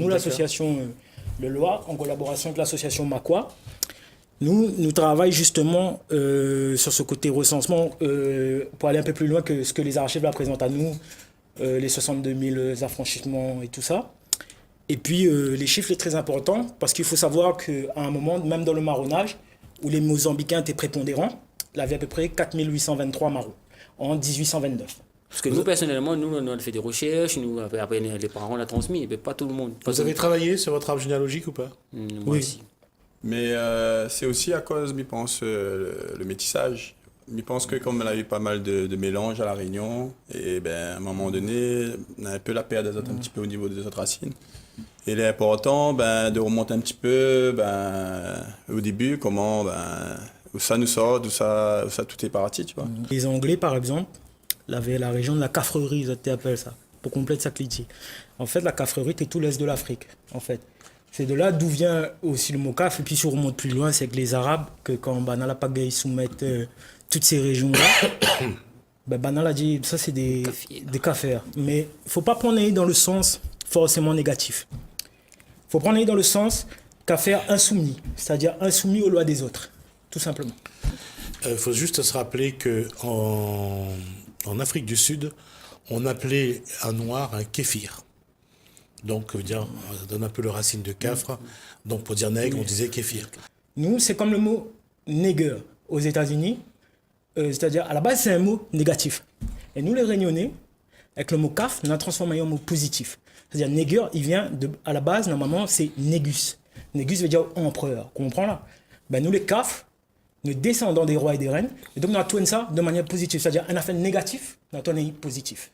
nous, l'association Le Loir, en collaboration avec l'association Makwa, nous travaillons justement sur ce côté recensement pour aller un peu plus loin que ce que les archives là présentent à nous, les 62 000 affranchissements et tout ça. Et puis les chiffres sont très importants parce qu'il faut savoir qu'à un moment, même dans le marronnage, où les Mozambicains étaient prépondérants, il y avait à peu près 4 823 marrons en 1829. Parce que nous, personnellement, on a fait des recherches, nous, après les parents l'ont transmis, mais pas tout le monde. Vous avez travaillé sur votre arbre généalogique ou pas? Moi aussi. Mais c'est aussi à cause, je pense, le métissage. Je pense que comme on a eu pas mal de mélanges à La Réunion, et ben, à un moment donné, on a un peu la perte d'azote un petit peu au niveau des autres racines. Et il est important de remonter un petit peu au début, comment, où ça nous sort, d'où ça tout est parti, tu vois. Les Anglais, par exemple, avaient la région de la Cafrerie, ils appellent ça, pour compléter sa clitie. En fait, la Cafrerie, c'est tout l'est de l'Afrique, en fait. C'est de là d'où vient aussi le mot caf. Et puis si on remonte plus loin, c'est que les Arabes, que quand Banala Pagaï soumettent toutes ces régions-là, Banala dit ça c'est des kafirs. Mais il ne faut pas prendre dans le sens forcément négatif. Il faut prendre dans le sens kafir insoumis, c'est-à-dire insoumis aux lois des autres, tout simplement. Il faut juste se rappeler qu'en Afrique du Sud, on appelait un noir un kéfir. Donc, on donne un peu le racine de cafre. Donc, pour dire nègre, on disait kéfir. Nous, c'est comme le mot nègre aux États-Unis. C'est-à-dire, à la base, c'est un mot négatif. Et nous, les Réunionnais, avec le mot caf, on a transformé en mot positif. C'est-à-dire, nègre, il vient à la base, normalement, c'est négus. Négus veut dire empereur. On comprend là? Nous, les caf, nous descendons des rois et des reines. Et donc, on a tourné ça de manière positive. C'est-à-dire, un affaire négatif, on a tourné positif.